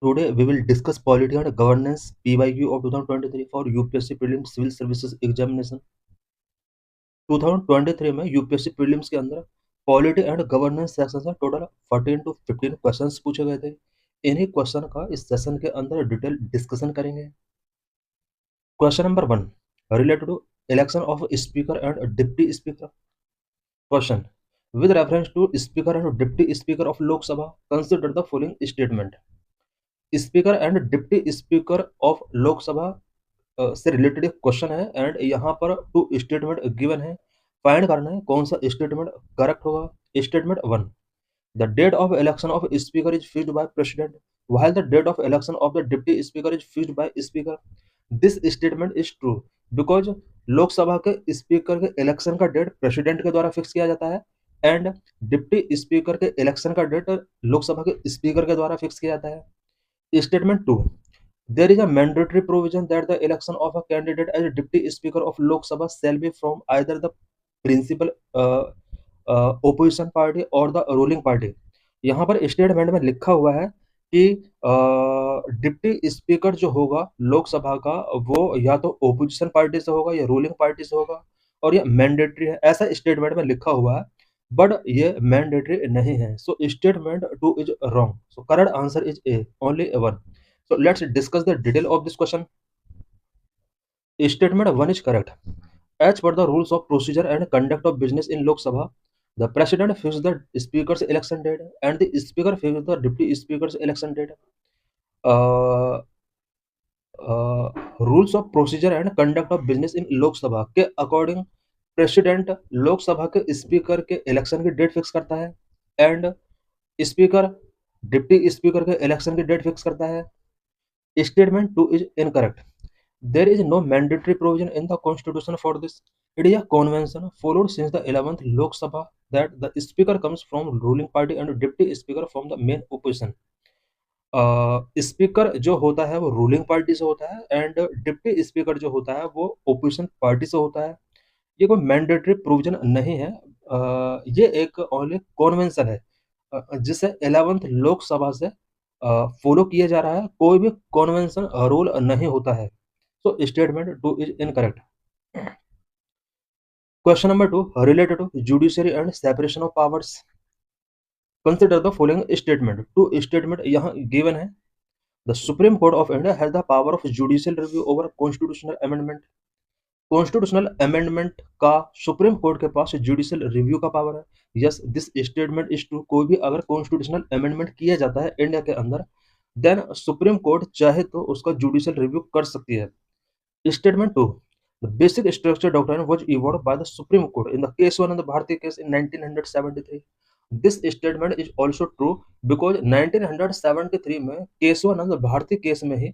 Today we will discuss Polity and Governance PYQ of 2023 for UPSC Prelims Civil Services Examination. 2023 में UPSC prelims के अंदर polity and governance section से total 14 to 15 questions पूछे गए थे। इन्हीं क्वेश्चन का इस सेशन के अंदर डिटेल डिस्कशन करेंगे। Question number 1 related to election of speaker and deputy speaker. Question with reference to speaker and deputy speaker of Lok Sabha, consider the following statement. Speaker and deputy speaker of Lok Sabha से related एक question है and यहाँ पर 2 statement given है। Find करना है कौन सा स्टेटमेंट करेक्ट होगा। Statement 1 the date of election of speaker is fixed by president while the date of election of the deputy speaker is fixed by speaker. This statement is true because Lok Sabha के speaker के election का date president के द्वारा fix किया जाता है and deputy speaker के election का डेट लोकसभा के स्पीकर के द्वारा फिक्स किया जाता है। Statement 2. There is a mandatory provision that the election of a candidate as a deputy speaker of Lok Sabha shall be from either the principal opposition party or the ruling party. यहाँ पर statement में लिखा हुआ है कि deputy speaker जो होगा लोकसभा का वो या तो ओपोजिशन पार्टी से होगा या रूलिंग पार्टी से होगा और ये मैंडेटरी है, ऐसा स्टेटमेंट में लिखा हुआ है बट ये मैंडेटरी नहीं है। So statement 2 is wrong. So correct answer is A only 1। So let's discuss the detail of this question. Statement 1 is correct. As per the rules of procedure and conduct of business in Lok Sabha, the president fixes the speaker's election date and the speaker fixes the deputy speaker's election date. Rules of procedure and conduct of business in Lok Sabha के according president Lok Sabha के speaker के election की date fix करता है and speaker deputy speaker के election की date fix करता है। Statement 2 is incorrect. There is no mandatory provision in the constitution for this. It is a convention followed since the 11th Lok Sabha that the speaker comes from ruling party and deputy speaker from the main opposition. Speaker जो होता है वो ruling party से होता है and deputy speaker जो होता है वो ओपोजिशन पार्टी से होता है। ये कोई मैंडेटरी प्रोविजन नहीं है। ये एक ओनली कॉन्वेंशन है जिसे 11th लोकसभा से फॉलो किया जा रहा है। कोई भी कॉन्वेंशन रूल नहीं होता है। So statement 2 is incorrect. Question number 2 related to judiciary and separation of powers. Consider the following statement. 2 statement यहाँ given है. The Supreme Court of India has the power of judicial review over constitutional amendment. Constitutional amendment का supreme court के पास judicial review का power है। Yes this statement is true. कोई भी अगर constitutional amendment किया जाता है इंडिया के अंदर देन सुप्रीम कोर्ट चाहे तो उसका जुडिशियल रिव्यू कर सकती है। Statement 2. The basic structure doctrine was evolved by the Supreme Court in the Keswanand Bharati case in 1973. This statement is also true because 1973 में केशवानंद भारती केस में ही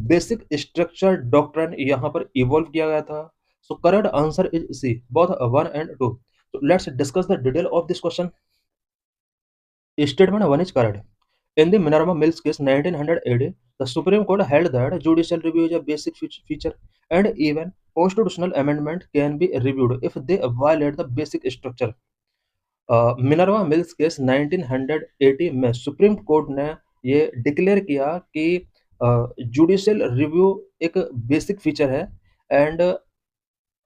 बेसिक स्ट्रक्चर डॉक्ट्राइन यहाँ पर इवॉल्व किया गया था। So correct answer is C both 1 and 2. So let's discuss the detail of this question. Statement 1 is correct. In the Minerva Mills case 1980, the Supreme Court held that judicial review is a basic feature and even constitutional amendment can be reviewed if they violate the basic structure. Minerva mills case 1980 में supreme Court ने ये declare किया कि judicial review एक basic feature है and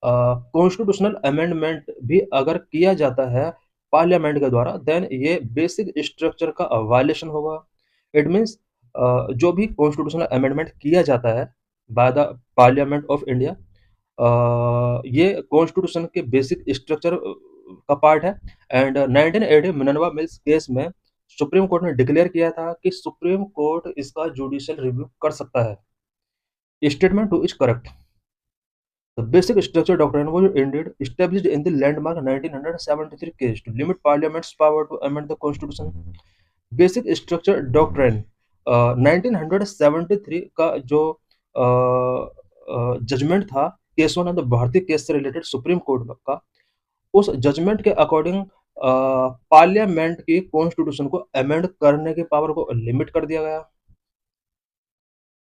constitutional amendment भी अगर किया जाता है पार्लियामेंट के द्वारा देन ये बेसिक स्ट्रक्चर का वायलेशन होगा। इट मीन्स जो भी कॉन्स्टिट्यूशनल अमेंडमेंट किया जाता है by the parliament of India ये कॉन्स्टिट्यूशन के बेसिक स्ट्रक्चर का पार्ट है एंड 1980 मिनर्वा मिल्स केस में सुप्रीम कोर्ट ने डिक्लेयर किया था कि सुप्रीम कोर्ट इसका जुडिशियल रिव्यू कर सकता है। Statement 2 is correct. The basic structure doctrine was indeed established in the landmark 1973 case to limit Parliament's power to amend the Constitution. Basic structure doctrine 1973 का जो जजमेंट था केशवानंद भारती केस से related supreme court का, उस judgement के according parliament की constitution को amend करने की पावर को लिमिट कर दिया गया।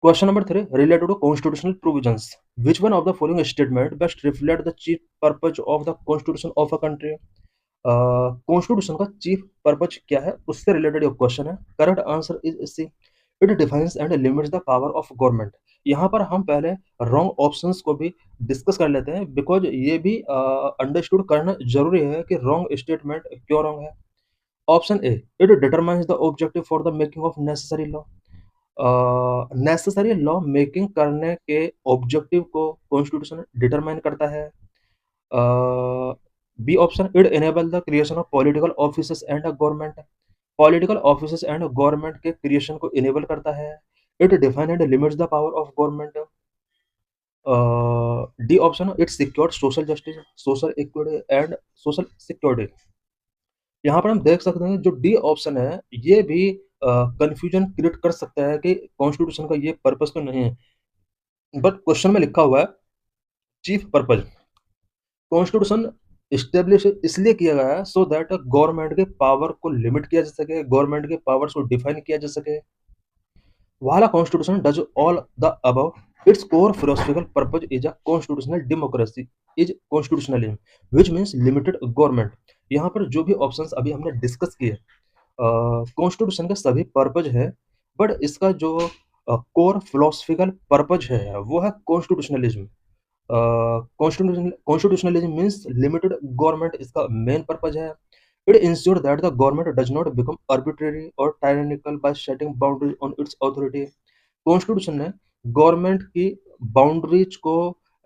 Question number 3 related to constitutional provisions. Which one of the following statement best reflect the chief purpose of the constitution of a country? Constitution का चीफ पर्पज क्या है, उससे रिलेटेड एक क्वेश्चन है। Correct answer is C, it defines and limits the power of government. यहाँ पर हम पहले रॉन्ग ऑप्शंस को भी डिस्कस कर लेते हैं, बिकॉज ये भी अंडरस्टूड करना जरूरी है कि रॉन्ग स्टेटमेंट क्यों रॉन्ग है। Option A, it determines the objective for the making of necessary law. Necessary law making करने के ऑब्जेक्टिव को कॉन्स्टिट्यूशन डिटरमाइन करता है। B option, it enable the creation of political offices and government. Political offices and government के creation को enable करता है। It define and limits the power of government. D option, it secure social justice, social equity and social security. यहाँ पर हम देख सकते हैं जो डी ऑप्शन है ये भी कंफ्यूजन क्रिएट कर सकता है कि कॉन्स्टिट्यूशन का ये पर्पस तो नहीं है, बट क्वेश्चन में लिखा हुआ है चीफ पर्पज। कॉन्स्टिट्यूशन इस्टेब्लिश इसलिए किया गया है सो दैट गवर्नमेंट के पावर को लिमिट किया जा सके, गवर्नमेंट के पावर्स को डिफाइन किया जा सके। While a constitution does all the above, its core philosophical purpose is a constitutional democracy, is constitutionalism, which means limited government। यहाँ पर जो भी ऑप्शंस अभी हमने डिस्कस किए कॉन्स्टिट्यूशन के सभी पर्पज है, बट इसका जो कोर फिलोसफिकल पर्पज है वो है constitutionalism. Constitutionalism means limited government इसका मेन पर्पज है। It ensure that the government does not become arbitrary और tyrannical by setting boundaries on its authority. Constitution ने गवर्नमेंट की बाउंड्रीज को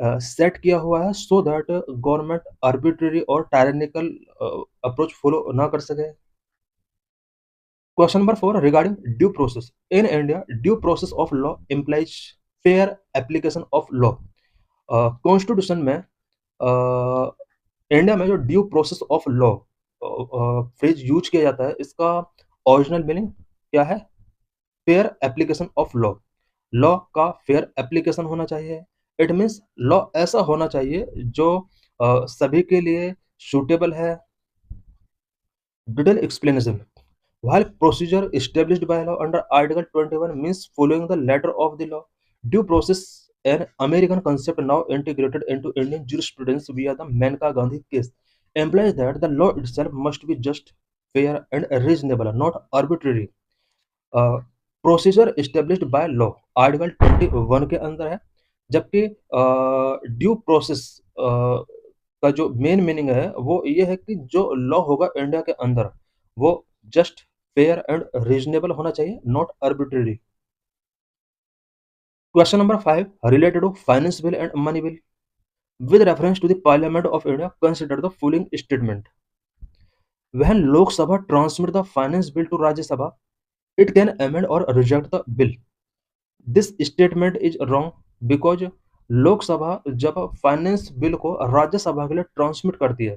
सेट किया हुआ है सो दैट गवर्नमेंट आर्बिट्रेरी और टायरेनिकल अप्रोच फॉलो ना कर सके। Question number 4 regarding due process in India, due process of law implies fair application of law. Constitution में इंडिया में जो due process of law phrase use किया जाता है, इसका ओरिजिनल मीनिंग क्या है? Fair application of law. Law का फेयर एप्लीकेशन होना चाहिए। इट मीन्स लॉ ऐसा होना चाहिए जो सभी के लिए सूटेबल है। Detail explanation, while procedure established by law under Article 21 means following the letter of the law, due process, an American concept now integrated into Indian jurisprudence via the Manka Gandhi case, implies that the law itself must be just, fair, and reasonable, not arbitrary. Procedure established by law article 21 के अंदर है, जबकि due process का जो main meaning है वो ये है कि जो लॉ होगा इंडिया के अंदर वो जस्ट, फेयर एंड रीजनेबल होना चाहिए, not arbitrary. Question number 5 related to finance bill and money bill with reference to the Parliament of India, consider the following statement. When Lok Sabha transmit the finance bill to Rajya Sabha, it can amend or reject the bill. This statement is wrong because लोक सभा जब finance bill को राज्य सभा के लिए transmit करती है,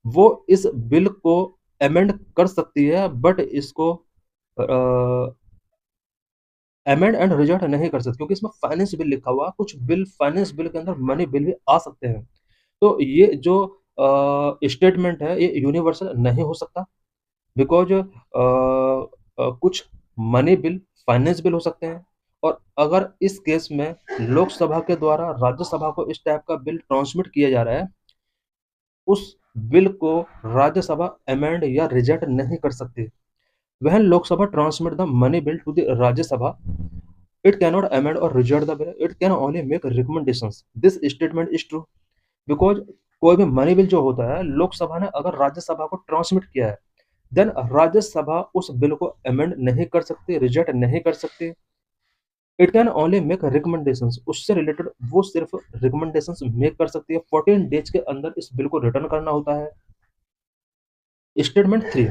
वो इस बिल को अमेंड कर सकती है, बट इसको अमेंड एंड रिजेक्ट नहीं कर सकती, क्योंकि इसमें फाइनेंस बिल लिखा हुआ। कुछ बिल फाइनेंस बिल के अंदर मनी बिल भी आ सकते हैं, तो ये जो स्टेटमेंट है ये यूनिवर्सल नहीं हो सकता, बिकॉज कुछ मनी बिल फाइनेंस बिल हो सकते हैं, और अगर इस केस में लोकसभा के द्वारा राज्यसभा को इस टाइप का बिल ट्रांसमिट किया जा रहा है, उस बिल को राज्यसभा अमेंड या रिजेक्ट नहीं कर सकती। When Lok Sabha transmit the money bill to the Rajya Sabha, it cannot amend or reject the bill. It can only make recommendations. This statement is true because कोई भी money bill जो होता है लोकसभा ने अगर राज्यसभा को ट्रांसमिट किया है, देन राज्यसभा उस बिल को अमेंड नहीं कर सकती, रिजेक्ट नहीं कर सकती। It can only make recommendations, उससे रिलेटेड वो सिर्फ रिकमेंडेशंस मेक कर सकती है। 14 डेज के अंदर इस बिल को रिटर्न करना होता है। Statement 3.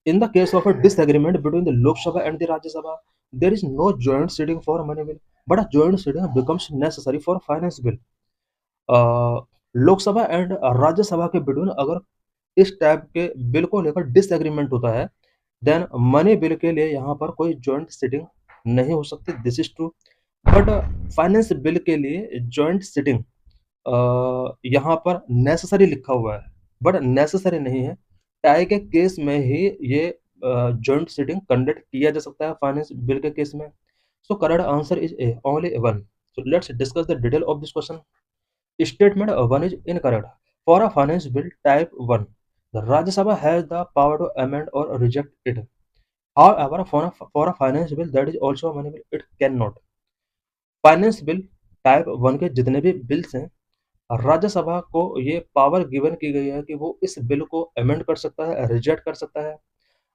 In the case of a disagreement between the Lok Sabha and the Rajya Sabha, there is no joint sitting for money bill, but a joint sitting becomes necessary for finance bill. Lok Sabha and Rajya Sabha के between अगर इस type के bill को लेकर disagreement होता है, then money bill के लिए यहाँ पर कोई जॉइंट सिटिंग नहीं हो सकती। This is true, but finance bill के लिए जॉइंट सिटिंग यहाँ पर नेसेसरी लिखा हुआ है, बट नेसेसरी नहीं है। टाई के केस में ही ये जॉइंट सिटिंग कंडक्ट किया जा सकता है फाइनेंस बिल के केस में। सो correct answer is a, only 1। So let's discuss the detail of this question. Statement 1 is incorrect. For a finance bill type 1, the Rajya Sabha has the power to amend or reject it. However, for a finance bill that is also a money bill, it cannot. Finance bill type 1 के जितने भी bills हैं, राज्यसभा को ये power given की गई है कि वो इस बिल को अमेंड कर सकता है, रिजेक्ट कर सकता है।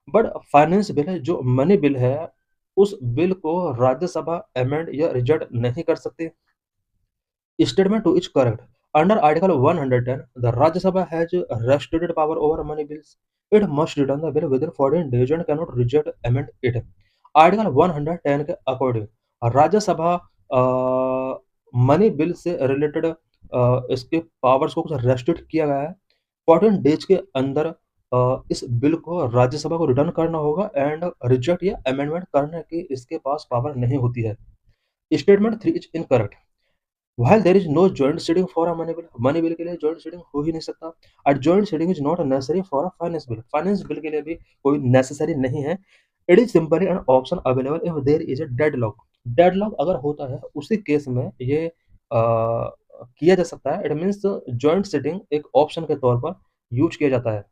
बट फाइनेंस बिल है, जो मनी बिल है, उस बिल को राज्यसभा अमेंड या रिजेक्ट नहीं कर सकती। Statement 2 is correct. Under Article 110, the Rajya Sabha has restricted power over money bills. It must return the bill within 14 days and cannot reject amend it. Article 110 के according राज्य सभा money bill से related इसके powers को कुछ restrict किया गया है। 14 डेज के अंदर इस बिल को राज्यसभा को रिटर्न करना होगा एंड रिजेक्ट या अमेंडमेंट करने की इसके पास पावर नहीं होती है। Statement 3 is incorrect. While there is no joint sitting for a money bill के लिए joint sitting हो ही नहीं सकता। A joint sitting is not necessary for a finance bill। Finance bill के लिए भी कोई necessary नहीं है। It is simply an option available if there is a deadlock। Deadlock अगर होता है उसी केस में ये किया जा सकता है। It means joint sitting एक ऑप्शन के तौर पर यूज किया जाता है।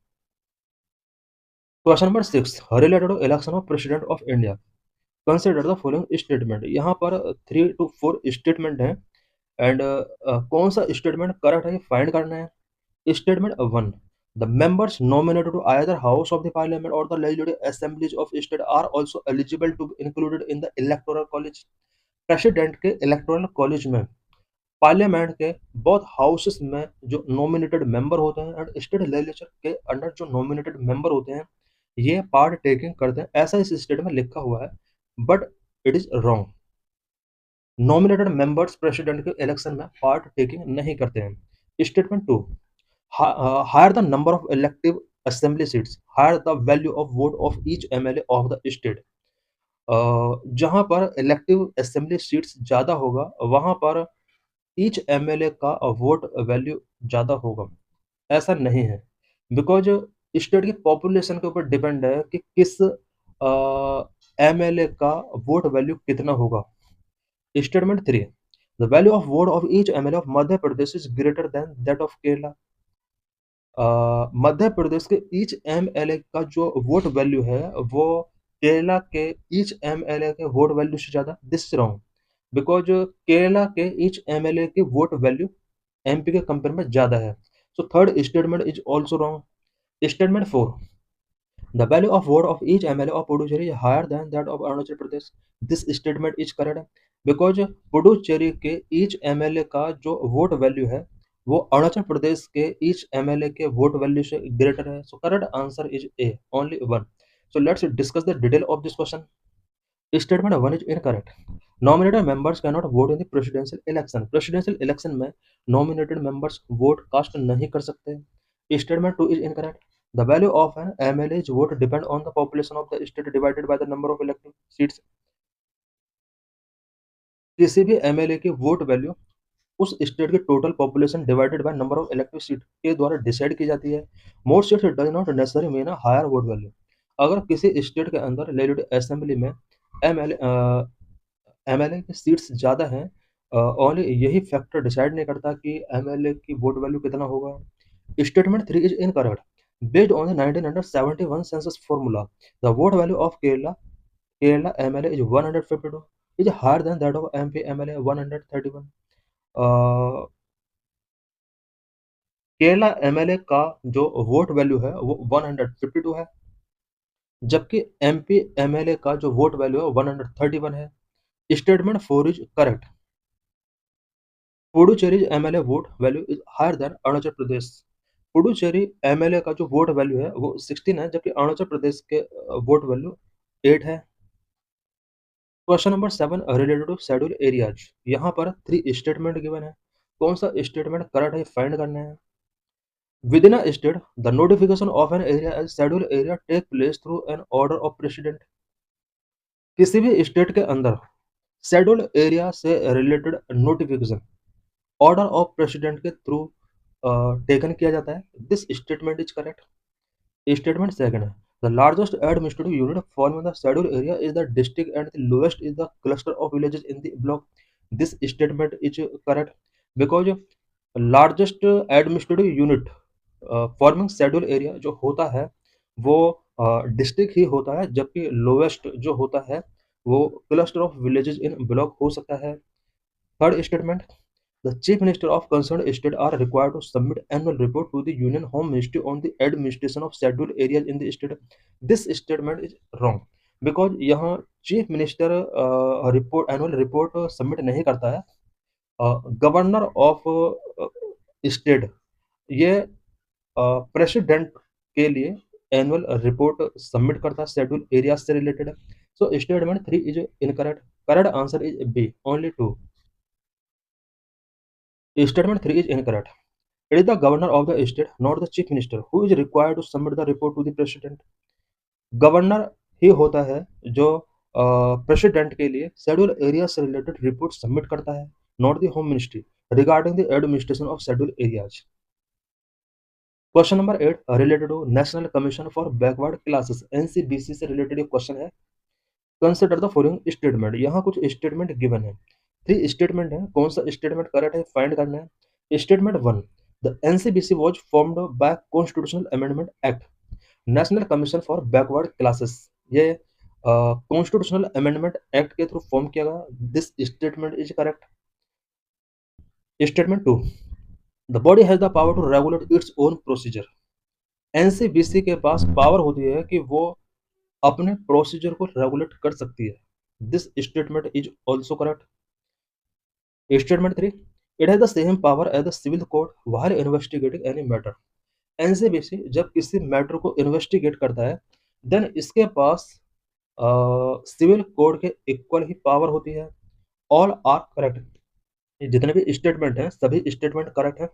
Question number 6 related to election of president of India. Consider the following statement. यहाँ पर 3 to 4 स्टेटमेंट हैं एंड कौन सा स्टेटमेंट करेक्ट है ये फाइंड करना है। Statement 1, the members nominated to either house of the parliament और the legislative assemblies of state are also eligible to be included in the electoral college. President के electoral college में parliament के both houses में जो nominated member होते हैं and state legislature के under जो नॉमिनेटेड मेंबर होते हैं, ये पार्ट टेकिंग करते हैं, ऐसा इस स्टेट में लिखा हुआ है, but it is wrong. Nominated members president के इलेक्शन में पार्ट टेकिंग नहीं करते हैं। Statement 2, higher the number of elective assembly seats, higher the value of vote of each MLA of the state. जहां पर इलेक्टिव असेंबली सीट्स ज्यादा होगा वहां पर ईच एमएलए का वोट वैल्यू ज्यादा होगा। ऐसा नहीं है, बिकॉज स्टेट की पॉपुलेशन के ऊपर डिपेंड है कि किस एमएलए का वोट वैल्यू कितना होगा। Statement 3, the value of vote of each MLA of Madhya Pradesh is greater than that of Kerala। Madhya Pradesh के ईच एमएलए का जो वोट वैल्यू है वो केरला के ईच एमएलए के वोट वैल्यू से ज्यादा। This is wrong, because Kerala के ईच एमएलए की वोट वैल्यू एमपी के कंपेयर में ज्यादा है। So third statement is also wrong. Statement 4, the value of vote of each MLA of Puducherry is higher than that of Arunachal Pradesh। This statement is correct because Puducherry के each MLA का जो vote value है वो अरुणाचल प्रदेश के each MLA के vote value से greater है। So correct answer is a, only one. So let's discuss the detail of this question. Statement 1 is incorrect. Nominated members can not vote in the presidential election. Presidential election में nominated members vote cast नहीं कर सकते। Statement 2 is incorrect. The value of an MLA's vote depend on the population of the state divided by the number of elective seats। किसी भी MLA की vote value उस state की total population divided by number of elective seat के द्वारा decide की जाती है। More seats does not necessary mean a higher vote value. अगर किसी स्टेट के अंदर लेजिस्लेटिव असेंबली में एमएलए एमएलए की सीट्स ज़्यादा हैं, ओनली यही फैक्टर डिसाइड नहीं करता कि एमएलए की वोट वैल्यू कितना होगा। Statement 3 is incorrect. Based on the 1971 census formula, the vote value of Kerala MLA is 152, is higher than that of MP MLA 131। Kerala MLA का जो वोट वैल्यू है वो 152 है, जबकि एमपी एमएलए का जो वोट वैल्यू है 131 है। Statement 4 is correct. Puducherry MLA vote value is higher than Arunachal Pradesh. Puducherry MLA का जो वोट वैल्यू है वो 16 है, जबकि अरुणाचल प्रदेश के वोट वैल्यू 8 है। Question number 7 related to schedule areas. यहाँ पर 3 स्टेटमेंट गिवन है, कौन सा स्टेटमेंट करेक्ट है फाइंड करना है। Within a state the notification of an area as schedule area take place through an order of president. किसी भी स्टेट के अंदर शेड्यूल एरिया से related notification order of president के थ्रू टेकन किया जाता है। This statement is correct. Statement second है, the largest administrative unit forming the schedule area is the district and the lowest is the cluster of villages in the block. This statement is correct because largest administrative unit forming schedule area जो होता है वो district ही होता है, जबकि lowest जो होता है वो cluster of villages in block हो सकता है। Third statement, the chief minister of concern state are required to submit annual report to the union home ministry on the administration of schedule areas in the state. This statement is wrong because यहाँ chief minister report annual report submit नहीं करता है, governor of state ये president के लिए annual report submit करता है schedule area से related. So statement 3 is incorrect. Correct answer is B, only 2। Statement 3 is incorrect. It is the governor of the state, not the chief minister, who is required to submit the report to the president. Governor ही होता है जो president के लिए schedule area से related report submit करता है, not the home ministry regarding the administration of schedule areas. Question number 8 related to national commission for backward classes NCBC से रिलेटेड क्वेश्चन है। Consider the following statement. यहाँ कुछ statement given है, 3 statement है, कौन सा स्टेटमेंट करेक्ट है find करना है। Statement 1, the NCBC was formed by constitutional amendment act. National commission for backward classes ये कॉन्स्टिट्यूशनल अमेंडमेंट एक्ट के थ्रू फॉर्म किया गया। This statement is correct. Statement 2, the body has the power to regulate its own procedure. NCBC के पास power होती है कि वो अपने प्रोसीजर को रेगुलेट कर सकती है। This statement is also correct. Statement 3, it has the same power as the civil court while investigating any matter. NCBC जब किसी मैटर को इन्वेस्टिगेट करता है देन इसके पास सिविल कोड के इक्वल ही पावर होती है। All are correct. ये जितने भी स्टेटमेंट हैं सभी स्टेटमेंट करेक्ट हैं।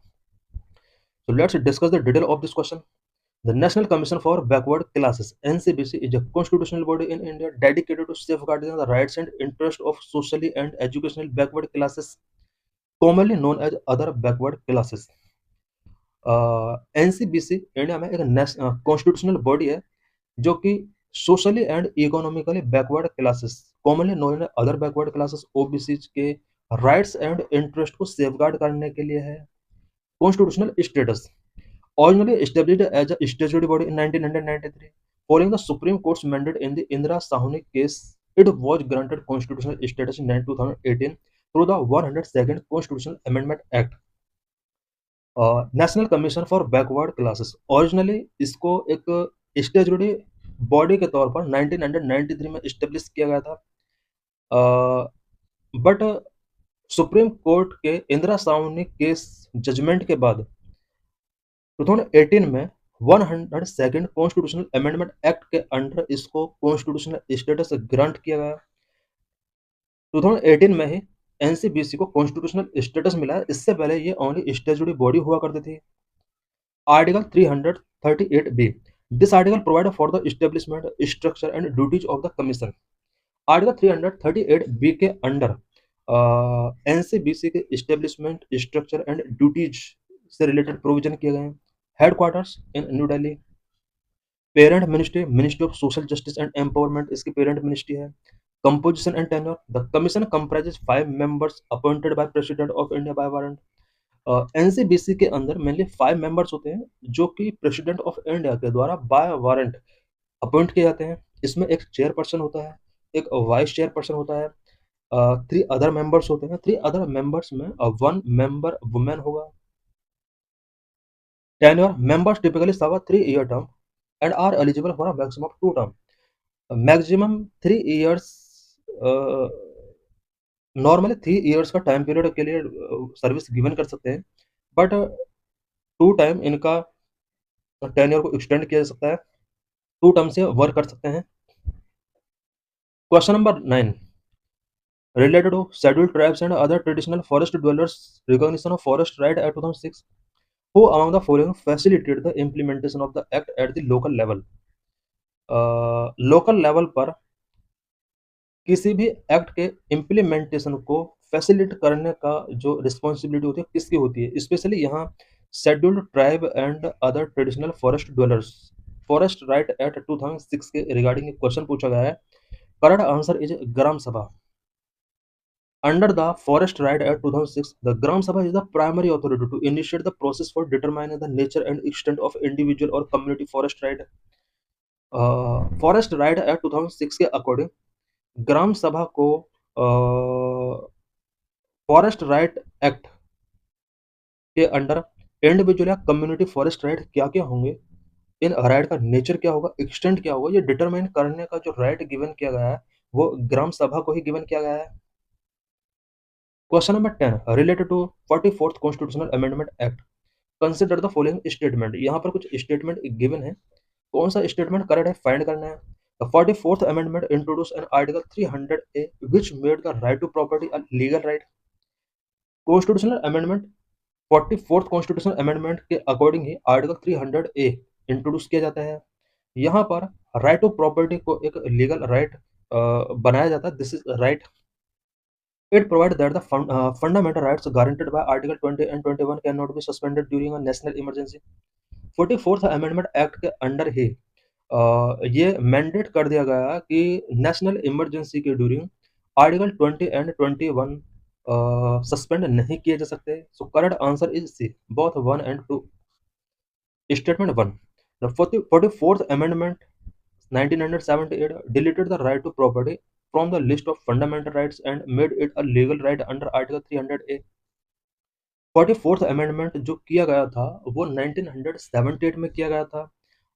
So let's discuss the detail of this question. The National Commission for Backward Classes (NCBC) is a constitutional body in India dedicated to safeguarding the rights and interests of socially and educational backward classes, commonly known as other backward classes. NCBC India में एक constitutional body है जो कि socially and economically backward classes, commonly known as other backward classes OBC के rights and interest को safeguard करने के लिए है। Constitutional status originally established as a statutory body in 1993 following the Supreme Court's mandate in the Indira Sahni case. It was granted constitutional status in 2018 through the 102nd Constitutional Amendment Act. National commission for backward classes originally इसको एक statutory body के तौर पर 1993 में establish किया गया था, but supreme court के इंदिरा साहनी केस जजमेंट के बाद 2018 में 102nd कॉन्स्टिट्यूशनल अमेंडमेंट एक्ट के अंडर इसको कॉन्स्टिट्यूशनल स्टेटस ग्रांट किया गया। 2018 में ही एनसीबीसी को कॉन्स्टिट्यूशनल स्टेटस मिला है, इससे पहले ये ओनली स्टेचुटरी बॉडी हुआ करती थी। आर्टिकल 338 बी, this article provide for the establishment structure and duties of the commission. Article 338 B के अंडर एनसीबीसी के एस्टेब्लिशमेंट स्ट्रक्चर एंड ड्यूटीज से रिलेटेड प्रोविजन किए गए हैं। Headquarters in new Delhi. Parent ministry, ministry of social justice and empowerment इसकी parent ministry है। Composition and tenure, the commission comprises 5 members appointed by president of India by warrant. NCBC के अंदर mainly 5 members होते हैं जो कि प्रेसिडेंट ऑफ इंडिया के द्वारा बाय वारंट अपॉइंट किए जाते हैं। इसमें एक चेयरपर्सन होता है, एक वाइस चेयरपर्सन होता है, 3 अदर मेंबर्स होते हैं। 3 अदर मेंबर्स में 1 मेंबर वुमेन होगा। Tenure, members typically serve a 3-year term and are eligible for a maximum of 2 terms. Maximum 3 years, normally 3 years का टाइम पीरियड के लिए सर्विस गिवन कर सकते हैं, बट 2 टाइम इनका टेन्योर को एक्सटेंड किया जा सकता है, 2 टर्म से वर्क कर सकते हैं। Question number 9 related to scheduled tribes and other traditional forest dwellers recognition of forest right act 2006. Who among the following facilitated the implementation of the act at the local level? Local level पर किसी भी act के implementation को facilitate करने का जो responsibility होती है किसकी होती है, स्पेशली यहाँ scheduled tribe and other traditional forest dwellers forest right act 2006 के रिगार्डिंग क्वेश्चन पूछा गया है। करेक्ट आंसर इज ग्राम सभा। Under the Forest Right Act 2006, the Gram Sabha is the primary authority to initiate the process for determining the nature and extent of individual or community forest right. Forest right act 2006 के according ग्राम सभा को forest right act के under individual या community forest right क्या क्या होंगे, in right का nature क्या होगा, एक्सटेंट क्या होगा, ये डिटरमाइन करने का जो राइट गिवन किया गया है वो ग्राम सभा को ही गिवन किया गया है। Question number 10 related to 44th constitutional amendment act, consider the following statement. यहाँ पर कुछ स्टेटमेंट गिवन है, कौन सा स्टेटमेंट करेक्ट है फाइंड करना है। The 44th amendment introduce an article 300A which made the right to property a legal right. Constitutional amendment 44th constitutional amendment के अकॉर्डिंग ही आर्टिकल 300A इंट्रोड्यूस किया जाता है। यहाँ पर राइट टू प्रॉपर्टी को एक लीगल राइट बनाया जाता है। This is right. It provides that the fundamental rights guaranteed by Article 20 and 21 cannot be suspended during a national emergency. 44th amendment act के अंडर ही ये मैंडेट कर दिया गया कि नेशनल इमरजेंसी के ड्यूरिंग आर्टिकल 20 एंड 21 सस्पेंड नहीं किए जा सकते। So correct answer is C, both 1 and 2। Statement 1, the 44th amendment 1978 deleted the right to property from the list of fundamental rights and made it a legal right under Article 300A। 44th amendment जो किया गया था वो 1978 में किया गया था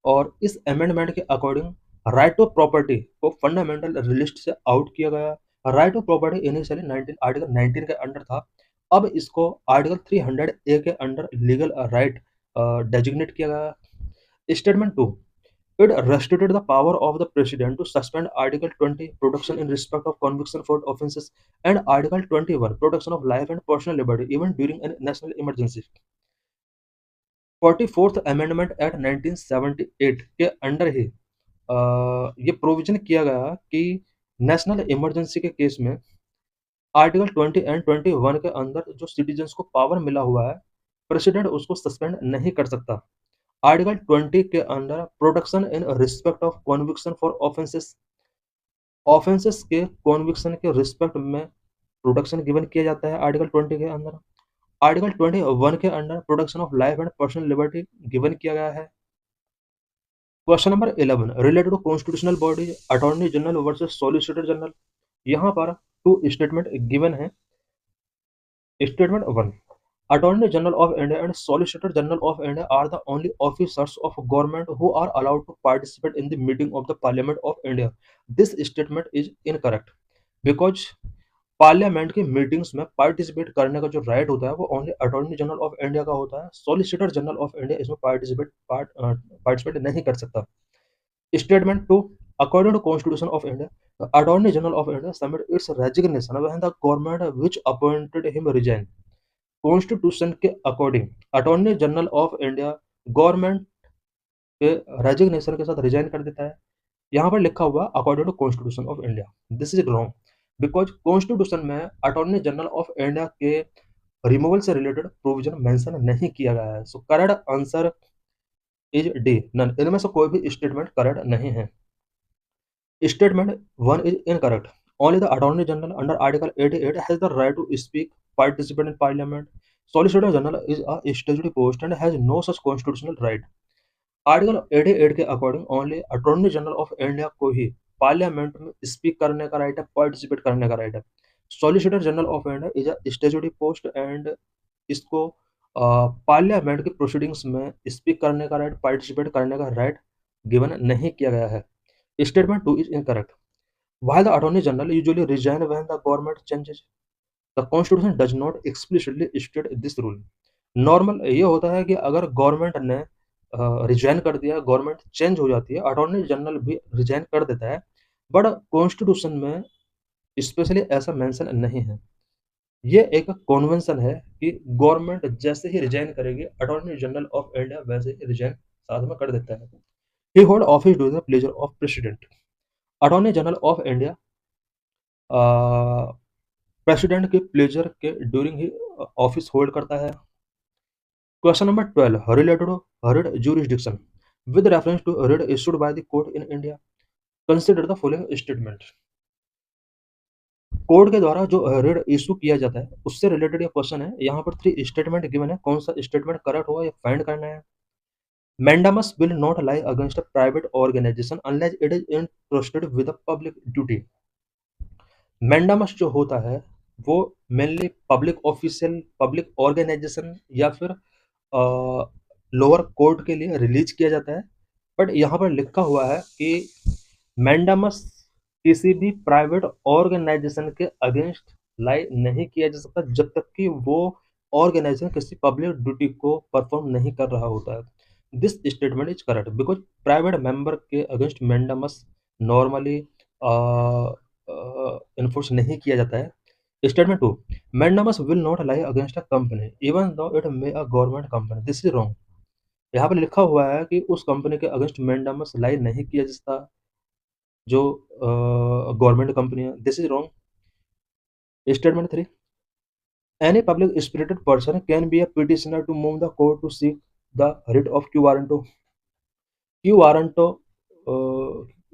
और इस अमेंडमेंट के अकॉर्डिंग राइट टू प्रॉपर्टी को फंडामेंटल लिस्ट से आउट किया गया। Right to property initially 19 article 19 के अंडर था, अब इसको आर्टिकल 300A के अंडर लीगल राइट डेजिग्नेट किया गया। Statement 2, it restricted the power of the president to suspend Article 20 protection in respect of conviction for offences and Article 21 protection of life and personal liberty even during a national emergency। 44th amendment act 1978 के under ही ये provision किया गया कि national emergency के case में article 20 and 21 के अंदर जो सिटीजन्स को पावर मिला हुआ है, प्रेसिडेंट उसको सस्पेंड नहीं कर सकता। आर्टिकल 20 के अंदर protection in respect of conviction for offences, offences के कॉन्विक्शन के रिस्पेक्ट में प्रोटेक्शन गिवन किया जाता है आर्टिकल 20 के अंदर। आर्टिकल 21 के under protection of life and personal liberty given किया गया है। Question number 11 related to constitutional body attorney general versus solicitor general. यहाँ पर 2 स्टेटमेंट गिवन है। Statement 1, Attorney General of India and Solicitor General of India are the only officers of government who are allowed to participate in the meeting of the Parliament of India। This statement is incorrect because parliament की meetings में participate करने का जो right होता है वो only attorney general of India का होता है। सॉलिसिटर जनरल ऑफ इंडिया इसमें पार्टिसिपेट नहीं कर सकता। Statement 2, according to constitution of India attorney general of India submit its resignation when the government which appointed him resign. Constitution के according attorney general of India government के resignation के साथ resign कर देता है। यहाँ पर लिखा हुआ according to constitution of India, this is wrong because constitution में अटॉर्नी जनरल ऑफ इंडिया के रिमूवल से रिलेटेड प्रोविजन मेंशन नहीं किया गया है। So correct answer is D, none. इनमें से कोई भी स्टेटमेंट करेक्ट नहीं है। Statement 1 is incorrect. Only the Attorney General under Article 88 has the right to speak, participate in Parliament. Solicitor General is a statutory post and has no such constitutional right. Article 88 के according only attorney general of India को ही parliament में speak करने का right है, participate करने का right है। Solicitor general of India is a statutory post and इसको पार्लियामेंट की प्रोसीडिंग्स में स्पीक करने का राइट, पार्टिसिपेट करने का राइट गिवन नहीं किया गया है। Statement 2 is incorrect. While the Attorney General usually resign when the government changes, the Constitution does not explicitly state this rule। Normal ये होता है कि अगर गवर्नमेंट ने रिजाइन कर दिया, गवर्नमेंट चेंज हो जाती है, अटॉर्नी जनरल भी रिजाइन कर देता है, बट कॉन्स्टिट्यूशन में स्पेशली ऐसा मेंशन नहीं है। ये एक कॉन्वेंशन है कि गवर्नमेंट जैसे ही रिजाइन करेगी अटॉर्नी जनरल ऑफ इंडिया वैसे ही रिजाइन साथ में कर देता है। He hold office during the pleasure of president. Attorney general of India president के प्लेजर के ड्यूरिंग ही ऑफिस होल्ड करता है। Question number 12 related to writ jurisdiction with reference to writ issued by the court in India, consider the following statement. Court के द्वारा जो red issue किया जाता है उससे रिलेटेड ये क्वेश्चन है। यहाँ पर 3 स्टेटमेंट गिवन है, कौन सा स्टेटमेंट करेक्ट होगा ये फाइंड करना है। Mandamus will not lie against a private organization unless it is entrusted with a public duty. Mandamus जो होता है वो mainly public official, public organization या फिर लोअर कोर्ट के लिए रिलीज किया जाता है। बट यहाँ पर लिखा हुआ है कि मैंडामस किसी भी प्राइवेट ऑर्गेनाइजेशन के अगेंस्ट लाई नहीं किया जा सकता जब तक कि वो ऑर्गेनाइजेशन किसी पब्लिक ड्यूटी को परफॉर्म नहीं कर रहा होता है। This statement is correct because private member के अगेंस्ट मैंडामस नॉर्मली इन्फोर्स नहीं किया जाता है। Statement two, mandamus will not lie against a company even though it may a government company. This is wrong. यहाँ पर लिखा हुआ है कि उस कंपनी के अगेंस्ट मैंडामस लाई नहीं किया जा सकता जो गवर्नमेंट कंपनी है। This is wrong. Statement three, any public spirited person can be a petitioner to move the court to seek the writ of quo warranto. Quo warranto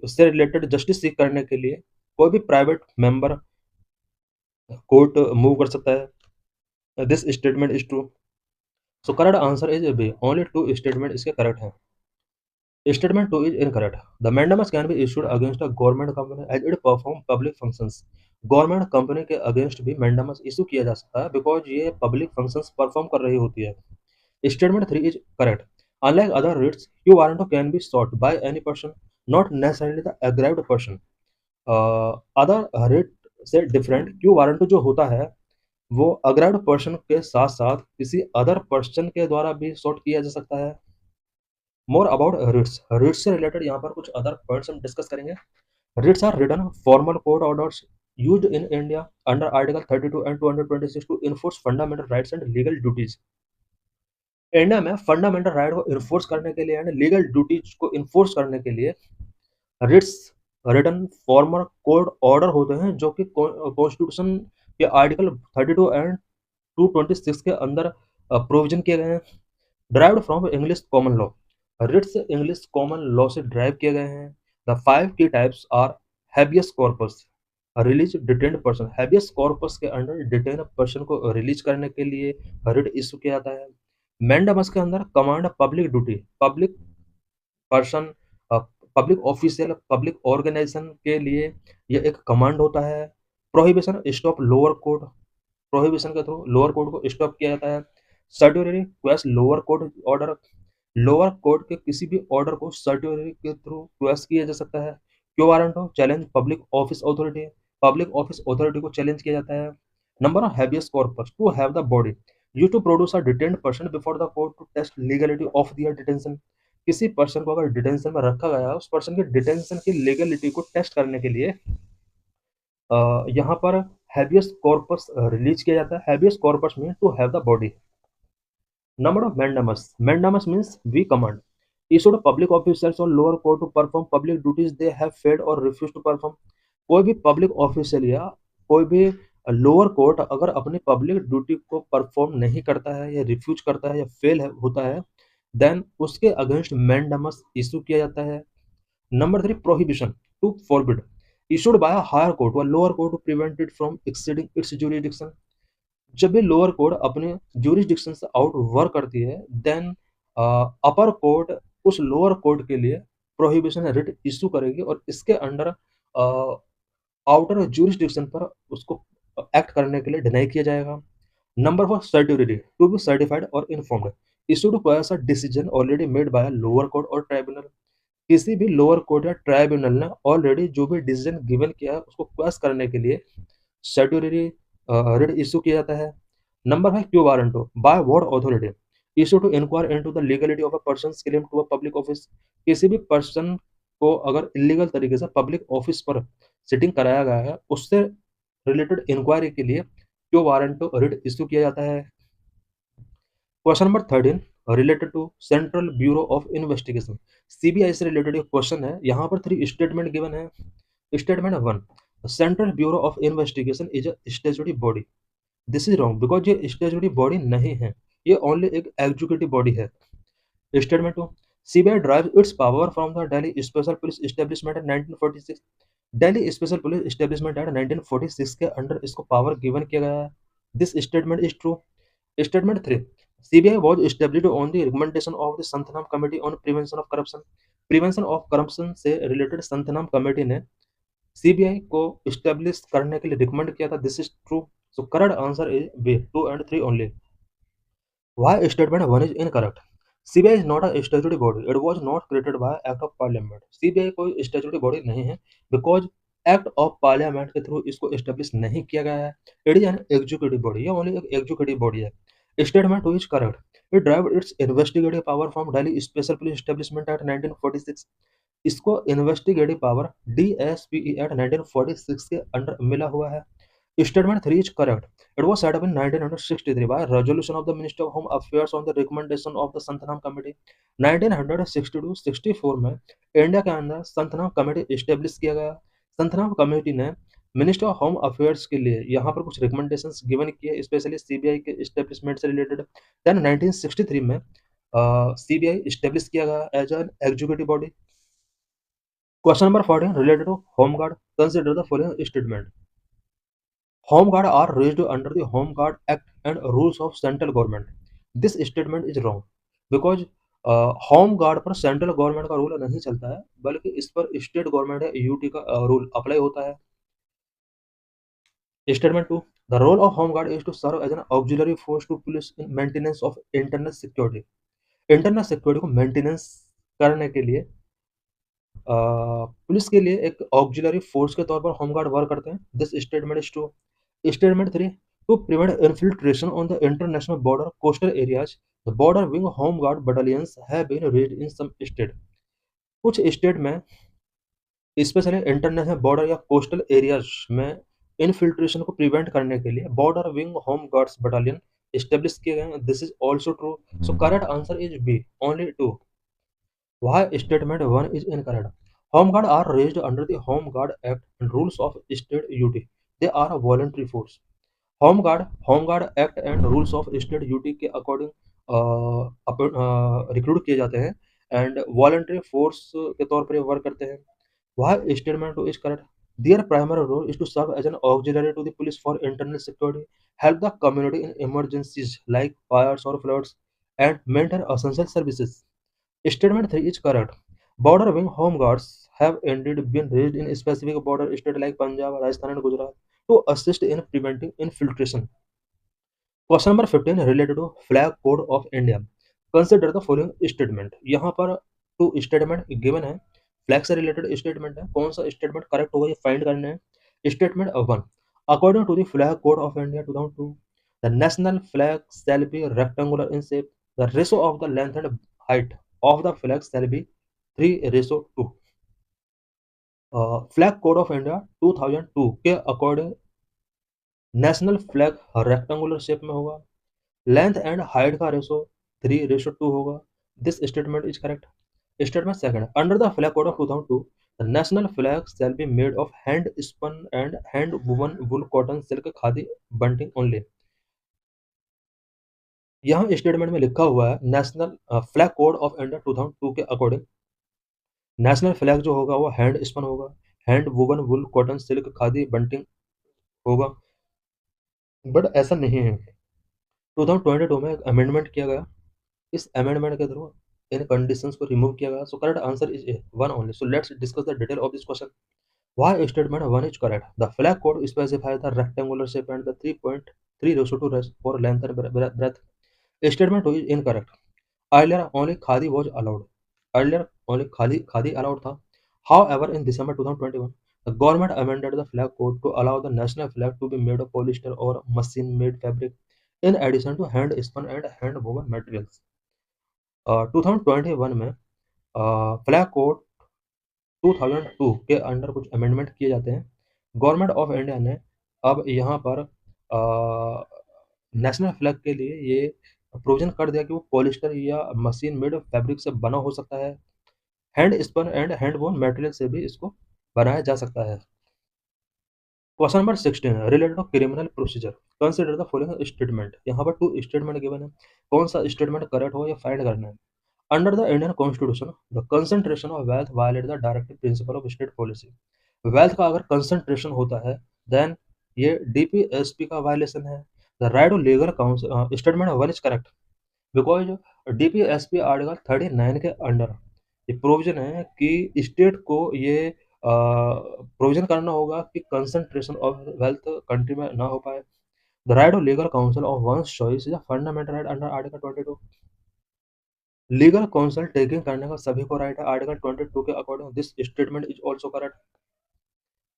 से रिलेटेड justice seek करने के लिए कोई भी प्राइवेट मेंबर कोर्ट मूव कर सकता है। This statement is true. So correct answer is B, only 2 statement इसके करेक्ट हैं। Statement 2 is incorrect. The mandamus can be issued against a government company as it perform public functions. Government company के against भी mandamus issue किया जा सकता है because ये public functions perform कर रही होती है। Statement 3 is correct. Unlike other writs quo warranto can be sought by any person not necessarily the aggrieved person. Other writ से डिफरेंट क्यू वारंटो जो होता है वो अग्राइव्ड पर्सन के साथ साथ किसी अदर पर्सन के द्वारा भी सॉट किया जा सकता है। मोर अबाउट रिट्स, रिट्स से रिलेटेड यहाँ पर कुछ अदर पॉइंट्स हम डिस्कस करेंगे। Writs are written formal court orders used in India under article 32 and 226 to enforce fundamental rights and legal duties. India में फंडामेंटल राइट को इन्फोर्स करने के लिए एंड लीगल ड्यूटीज को इन्फोर्स करने के लिए writs written formal court order होते हैं जो कि कॉन्स्टिट्यूशन के आर्टिकल 32 एंड 226 के अंदर प्रोविजन किए गए हैं। Derived from English common law, writs English common law से ड्राइव किए गए हैं। द 5 की types are habeas corpus, release detained person. Habeas corpus के अंडर डिटेन पर्सन को रिलीज करने के लिए रिट इशू किया जाता है। मैंडामस के अंदर command public duty, public person, public official, public organisation के लिए यह एक कमांड होता है। Prohibition stop lower court, prohibition के थ्रू लोअर कोर्ट को स्टॉप किया जाता है। Certiorari quash lower court order, lower court के किसी भी ऑर्डर को सर्टिटरी के थ्रू क्वेस्ट किया जा सकता है। Quo warranto, challenge public office authority, public office authority को चैलेंज किया जाता है। Number of habeas corpus, to have the body you to produce a detained person before the court to test legality of their detention. किसी person को अगर detention में रखा गया है उस पर्सन की डिटेंशन की लीगलिटी को टेस्ट करने के लिए यहाँ पर हैबियस कॉर्पस रिलीज किया जाता है। Habeas corpus mean to have the body. Number of mandamus. Mandamus means we command. Issued public officials or lower court to perform public duties they have failed or refused to perform. कोई भी public official या कोई भी lower court अगर अपनी public duty को perform नहीं करता है या रिफ्यूज करता है या फेल होता है देन उसके अगेंस्ट मैंडामस इशू किया जाता है। Number 3 prohibition, to forbid, issued by higher court और lower court to prevent it from exceeding its jurisdiction. जब भी लोअर कोर्ट अपने ज्यूरिसडिक्शन से आउट वर्क करती है देन अपर कोर्ट उस लोअर कोर्ट के लिए प्रोहिबिशन रिट इशू करेगी और इसके अंडर आउटर ज्यूरिसडिक्शन पर उसको एक्ट करने के लिए डिनाई किया जाएगा। Number 4 certificate, to be certified और informed, issued to a decision already made by lower court और ट्राइब्यूनल। किसी भी लोअर कोर्ट या ट्राइब्यूनल ने ऑलरेडी जो भी डिसीजन गिवन किया है उसको क्वेश्चन करने के लिए सर्टिफिकेट रिट इशू किया जाता है। Number 5 quo warranto, by what authority, issue to inquire into the legality of a person's claim to a public office. किसी भी पर्सन को अगर इलीगल तरीके से पब्लिक ऑफिस पर सिटिंग कराया गया है उससे रिलेटेड इंक्वायरी के लिए क्यू वारंटो रिट इशू किया जाता है। Question number 13 related to central bureau of investigation, CBI से रिलेटेड एक क्वेश्चन है। यहाँ पर 3 स्टेटमेंट गिवन है। Statement 1, central bureau of investigation is a statutory body. This is wrong because ये स्टैट्यूटरी बॉडी नहीं है, ये ओनली एक एग्जीक्यूटिव बॉडी है। Statement 2, CBI derive its power from the Delhi special police establishment in 1946। Delhi special police establishment act 1946 के under इसको power given किया गया है। This statement is true. Statement 3, CBI was established on the recommendation of the Santhanam committee on prevention of corruption। Prevention of corruption से related Santhanam committee ने CBI को establish करने के लिए रिकमेंड किया था। This is true. So correct answer is B, 2 and 3 only. Why statement 1 is incorrect? CBI is not a statutory body. It was not created by Act of Parliament. CBI कोई statutory body नहीं है because Act of Parliament के through इसको establish नहीं किया गया है। It is an executive body. ये only एक executive body है। Statement 2 is correct. It derived its investigative power from Delhi Special Police Establishment Act 1946। इसको investigative power DSPE Act 1946 के अंडर मिला हुआ है। Statement 3 is correct. It was set up in 1963 by resolution of the Minister of Home Affairs on the recommendation of the Santhanam committee. 1962-64 में India के अंदर Santnam committee establish किया गया। संतनाम कमेटी ने मिनिस्टर ऑफ होम अफेयर्स के लिए यहाँ पर कुछ रिकमेंडेशंस गिवन किए, स्पेशली सीबीआई के इस्टेब्लिशमेंट से रिलेटेड। देन 1963 में सीबीआई इस्टेब्लिश किया गया as an executive body. Question number 14 related to home guard. Consider the following statement. Home Guard are raised under the Home Guard Act and rules of central government. This statement is wrong because home guard पर central government का rule नहीं चलता है, बल्कि इस पर state government या UT का रूल अप्लाई होता है। Statement 2, the role of home guard is to serve as an auxiliary force to police in maintenance of internal security. Internal security को मेंटेनेंस करने के लिए पुलिस के लिए एक ऑक्सिलरी फोर्स के तौर पर होम गार्ड वर्क करते हैं। This statement is true. Statement 3, to prevent infiltration on the international border coastal areas, the border wing home guard battalions have been raised in some state। कुछ state में specially international border या coastal areas में infiltration को prevent करने के लिए border wing home guards battalion establish किए गए हैं। This is also true. So correct answer is B, only 2। Why statement 1 is incorrect? Home guard are raised under the Home Guard Act and rules of state duty। They are a voluntary force। Home guard act and rules of state duty के according recruit किए जाते हैं and voluntary force के तौर पर work करते हैं। वह statement two is correct. Their primary role is to serve as an auxiliary to the police for internal security, help the community in emergencies like fires or floods, and maintain essential services। Statement 3 is correct. Border wing home guards have indeed been raised in specific border states like Punjab, Rajasthan, and Gujarat to assist in preventing infiltration। Question number 15 related to flag code of India. Consider the following statement. यहाँ पर 2 statement given है, flag से related statement है। कौन सा statement correct होगा ये find करना है। Statement 1, according to the flag code of India 2002, the national flag shall be rectangular in shape, the ratio of the length and height of the flag shall be 3:2। Flag code of India 2002 के according national flag rectangular shape में होगा, length and height का ratio 3:2 होगा। This statement is correct. Statement second, under the flag code of 2002, the national flag shall be made of hand spun and hand woven wool cotton silk khadi bunting only. यहाँ statement में लिखा हुआ है national flag code of India 2002 के according national flag जो होगा वो hand spun होगा, hand woven wool cotton silk khadi bunting होगा, बट ऐसा नहीं है। 2022 में एक अमेंडमेंट किया गया, इस अमेंडमेंट के थ्रू इन कंडीशंस को रिमूव किया गया। सो correct answer is a 1 only. So let's discuss the detail of this question. Why statement 1 is correct? The flag code specifies the rectangular shape and the 3.3:2 for length and breadth। Statement 2 is incorrect. Earlier only khadi was allowed. Earlier only khadi allowed था। However, in December 2021, the government amended the flag code to allow the national flag to be made of polyester or machine-made fabric, in addition to hand-spun and hand-woven materials। 2021 में flag code 2002 के under कुछ amendment किए जाते हैं। Government of India ने अब यहाँ पर नेशनल फ्लैग के लिए ये प्रोविजन कर दिया कि वो पॉलिस्टर या मशीन मेड फैब्रिक से बना हो सकता है, hand spun and hand woven material से भी इसको बनाया जा सकता है। Question number 16 related to criminal procedure. Consider the following statement. यहाँ पर 2 स्टेटमेंट गिवन है, कौन सा स्टेटमेंट करेक्ट हो या फाइंड करना है। Under the Indian constitution, the concentration of wealth violate the directive principle of state policy. Wealth का अगर कंसंट्रेशन होता है, देन ये डीपीएसपी का वायलेशन है। The right to legal counsel statement one is correct because DPSP article 39 के under ये provision है कि स्टेट को ये प्रोविजन करना होगा कि कंसंट्रेशन ऑफ वेल्थ कंट्री में ना हो पाए। The right to legal counsel of one's choice is a fundamental right under article 22। Legal counsel taking करने का सभी को राइट है आर्टिकल 22 के according. This statement is also correct.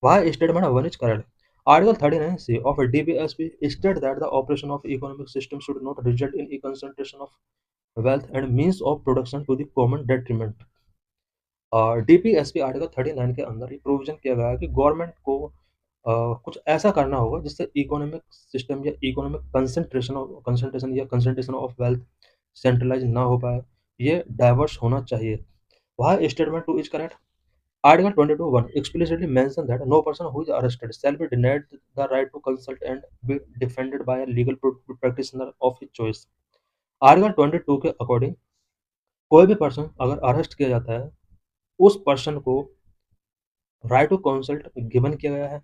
Why statement one is correct? Article 39C of DPSP state that the operation of economic system should not result in a concentration of wealth and means of production to the common detriment. DPSP article 39 के अंदर ये provision किया गया है कि government को कुछ ऐसा करना होगा जिससे इकोनॉमिक सिस्टम या economic concentration of wealth centralize ना हो पाए, ये डाइवर्स होना चाहिए। वहाँ statement two is correct. Article 22(1) explicitly mentions that no person who is arrested shall be denied the right to consult and be defended by a legal practitioner of his choice. Article 22 के according कोई भी person अगर arrest किया जाता है, उस person को right to consult given किया गया है।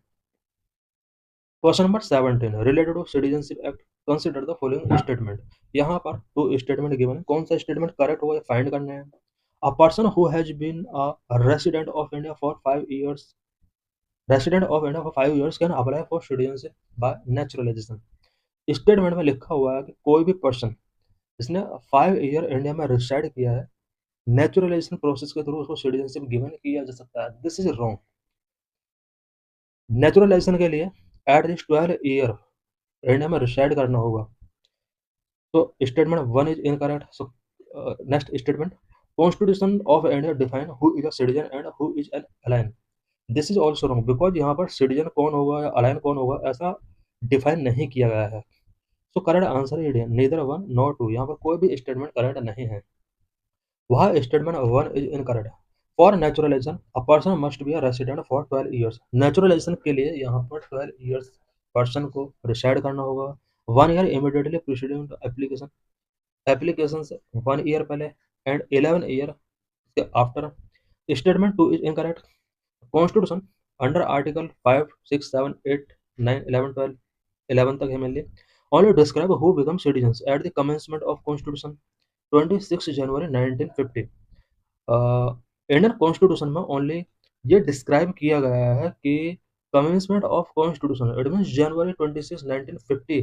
Question number 17 related to citizenship act consider the following statement. यहाँ पर दो स्टेटमेंट गिवन है, कौन सा स्टेटमेंट करेक्ट होगा फाइंड करना है। A person who has been a resident of India for 5 years resident of India for 5 years can apply for citizenship by naturalization. Statement में लिखा हुआ है कि कोई भी पर्सन जिसने 5 ईयर इंडिया में रिसाइड किया है, नेचुरलाइजेशन प्रोसेस के थ्रू उसको सिटीजनशिप गिवन किया जा सकता है। This is wrong. नेचुरलाइजेशन के लिए एट लीस्ट 12 ईयर इंडिया में रिसाइड करना होगा। तो statement one is incorrect. So next statement, constitution of India define who is a citizen and who is an align. This is also wrong because यहाँ पर citizen कौन होगा या alien कौन होगा ऐसा डिफाइन नहीं किया गया है। So correct answer is neither one nor two. यहाँ पर कोई भी स्टेटमेंट करेक्ट नहीं है। वह statement one is incorrect. For naturalization a person must be a resident for 12 years. Naturalization के लिए यहाँ पर 12 ईयर्स पर्सन को रिसाइड करना होगा। 1 year immediately preceding application, application से 1 ईयर पहले एंड 11 ईयर के after. Statement two is incorrect. Constitution under article 5, 6, 7, 8, 9, 11, 12, 11 तक है mainly only describe who become citizens at the commencement of constitution 26 January 1950। Indian constitution में only ये describe किया गया है कि commencement of constitution it means January 26 1950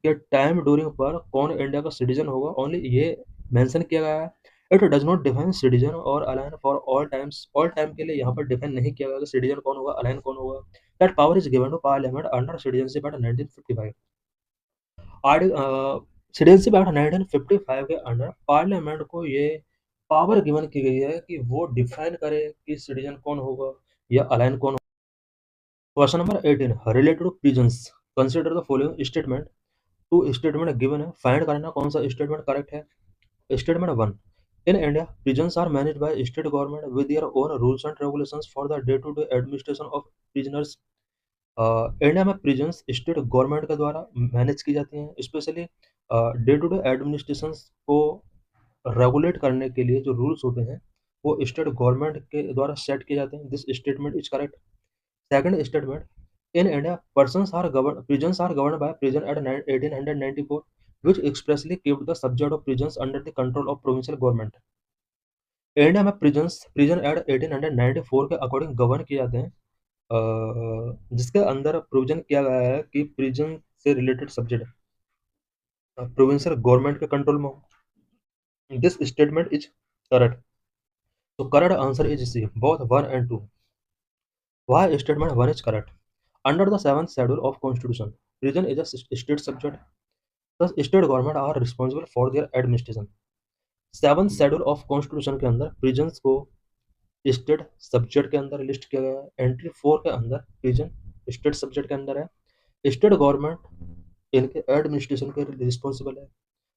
के टाइम ड्यूरिंग पर कौन इंडिया का सिटीजन होगा, ओनली ये मेंशन किया गया है। It does not define citizen और alien for all times. All time के लिए यहाँ पर डिफाइन नहीं किया गया कि सिटीजन कौन होगा, अलाइन कौन होगा। That power is given to parliament under citizenship act 1955। Citizenship act 1955 के अंडर पार्लियामेंट को ये पावर गिवन की गई है कि वो डिफाइन करे कि सिटीजन कौन होगा या अलाइन कौन होगा। Question number 18 related to prisons consider the following statement. Two statement given है, फाइंड करना कौन सा स्टेटमेंट करेक्ट है। Statement one, in India prisons are managed by state government with their own rules and regulations for the day to day administration of prisoners। India में prisons state government के द्वारा manage की जाती हैं, specially day to day administration को regulate करने के लिए जो रूल्स होते हैं वो स्टेट गवर्नमेंट के द्वारा सेट किए जाते हैं। This statement is correct. Second statement, in India prisons are governed by prison act 1894 which expressly kept the subject of prisons under the control of provincial government। India में prison act 1894 के according govern किए जाते हैं, जिसके अंदर provision किया गया है कि प्रिजन से रिलेटेड सब्जेक्ट प्रोविंशियल गवर्नमेंट के कंट्रोल में हो। This statement is correct. तो correct answer is C both 1 and 2। Why statement 1 is correct? Under the 7th schedule of constitution, prison is a state subject, thus state government are responsible for their administration। 7th schedule of constitution के अंदर prisons को state subject के अंदर list किया गया है। Entry 4 के अंदर प्रिजन स्टेट सब्जेक्ट के अंदर है। स्टेट गवर्नमेंट इनके एडमिनिस्ट्रेशन के रिस्पॉन्सिबल है।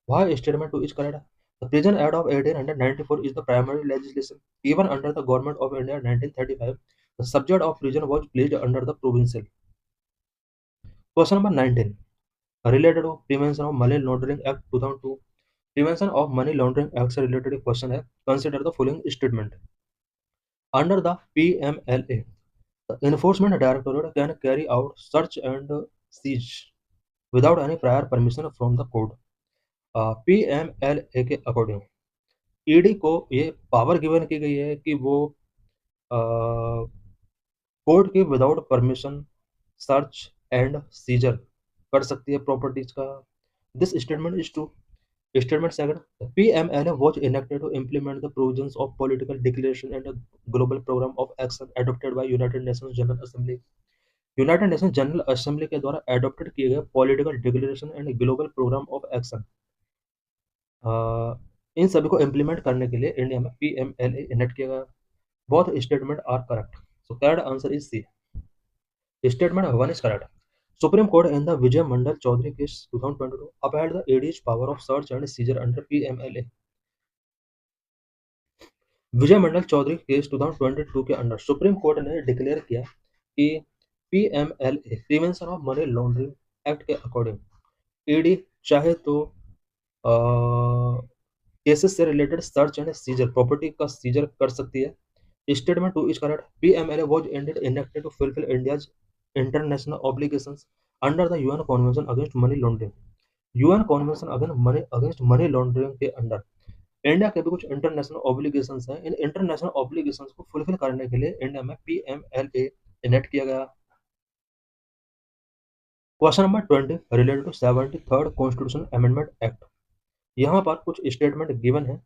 वहाँ statement two is correct. The prison act of 1894 is the primary legislation even under the government of India 1935 the subject of prison was placed under the provincial. Question number 19 related to prevention of money laundering act 2002। Prevention of money laundering act से related question है, consider the following statement. Under the PMLA, the Enforcement Directorate can carry out search and siege without any prior permission from the court. PMLA के according ED को ये power given की गई है कि वो कोर्ट के without permission search and scissor कर सकती है प्रॉपर्टीज का। This statement is true. Statement second, the PMLA was enacted to implement the provisions of political declaration and a global program of action adopted by United Nations General Assembly. United Nation General Assembly के द्वारा adopted किए गए political declaration and global programme of action, इन सभी को implement करने के लिए इंडिया में PMLA इनेक्ट किया गया। Both statement are correct, so correct answer is C. Statement one is correct. Supreme Court in the Vijay Mandal Chaudhary case 2022 upheld the AD's power of search and seizure under PMLA. Vijay Mandal Chaudhary case 2022 के under Supreme Court ने declare किया कि PMLA prevention of money laundering act के according ED चाहे तो cases से रिलेटेड search and seizure property का सीजर कर सकती है। Statement two is correct. PMLA was enacted to fulfill India's international obligations under the UN Convention Against Money Laundering. UN Convention against money laundering के under India के भी कुछ international obligations हैं। इन इंटरनेशनल ऑब्लिगेशंस को फुलफिल करने के लिए इंडिया में PMLA इनेक्ट किया गया। Question number 20 related to 73rd constitution amendment act. यहाँ पर कुछ स्टेटमेंट गिवन है।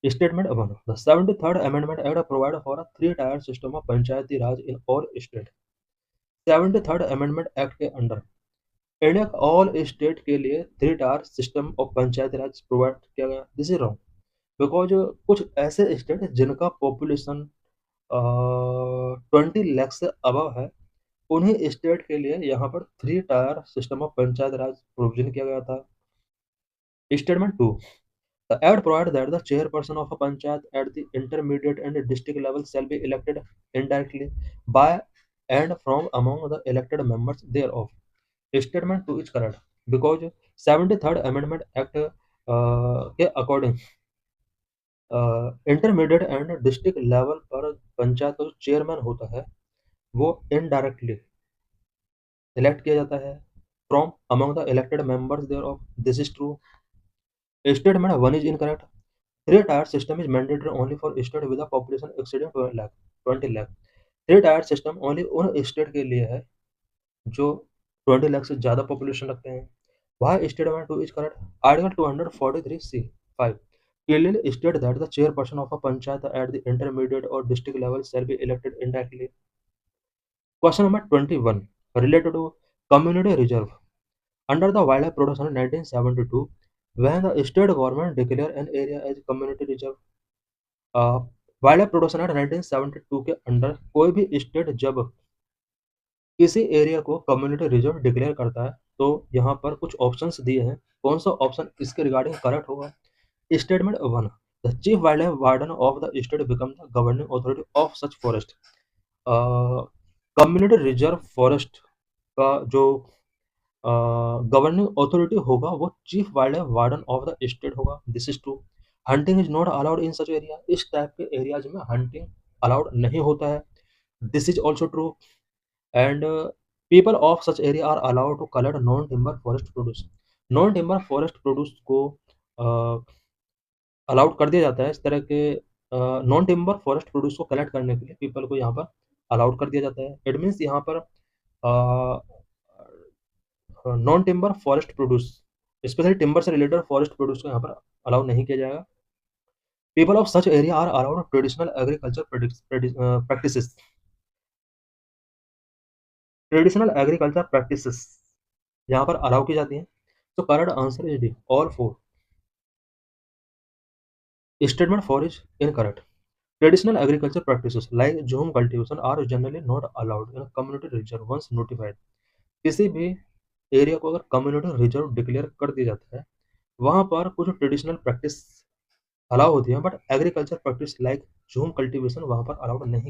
Statement 1, the 73rd amendment act provide for a 3-tier system of Panchayati Raj in all state. 73rd amendment act के अंडर इंडिया ऑल स्टेट के लिए 3-tier system of Panchayati Raj provide किया गया। This is wrong, because कुछ ऐसे state जिनका population 20 lakh से above है, उन्हीं स्टेट के लिए यहाँ पर 3-tier system of panchayat raj provision किया गया था। Statement 2, the act provide that the chairperson of a panchayat at the intermediate and district level shall be elected indirectly by and from among the elected members thereof. Statement 2 is correct, because 73rd amendment act के according intermediate and district level पर पंचायत का जो chairman होता है वो indirectly elect किया जाता है from among the elected members thereof. This is true. Statement 1 is incorrect. 3-tier system is mandatory only for state with a population exceeding 20 lakh। 3-tier system only उन स्टेट के लिए है जो 20 लाख से ज़्यादा पॉपुलेशन रखते हैं। वहाँ statement 2 is correct. Article 243(c)(5) clearly state that the chairperson of a panchayat at the intermediate or district level shall be elected indirectly। Question number 21 related to community reserve। Under the Wildlife Protection Act 1972, when the state government declare an area as community reserve, wild protection act 1972 के under कोई भी state जब किसी area को community reserve declare करता है तो यहाँ पर कुछ ऑप्शंस दिए हैं। कौन सा ऑप्शन इसके रिगार्डिंग करेक्ट होगा? Statement 1, the chief wild life warden of the state become the governing authority of such forest. Community reserve forest का जो गवर्निंग अथॉरिटी होगा वो chief wild life warden of the state होगा। This is true. Hunting is not allowed in such area. इस type के areas में hunting allowed नहीं होता है। This is also true. And people of such area are allowed to collect non timber forest produce. Non timber forest produce को allow कर दिया जाता है। इस तरह के नॉन टिम्बर फॉरेस्ट प्रोड्यूस को कलेक्ट करने के लिए पीपल को यहाँ पर अलाउड कर दिया जाता है। इट मीन्स यहाँ पर non timber forest produce, specially timber से रिलेटेड फॉरेस्ट प्रोड्यूस को यहाँ पर अलाउ नहीं किया जाएगा। People of such area are allowed traditional agriculture practices. Traditional agriculture practices यहाँ पर अलाउ की जाती हैं। तो correct answer is D, all 4। Statement 4 is incorrect. Traditional agriculture practices like jhum cultivation are generally not allowed in community reserve once notified. किसी भी area को अगर कम्युनिटी रिजर्व डिक्लेयर कर दिया जाता है वहाँ पर कुछ ट्रेडिशनल प्रैक्टिस अलाउ होती है, but agriculture practice like jhum cultivation वहाँ पर अलाउड नहीं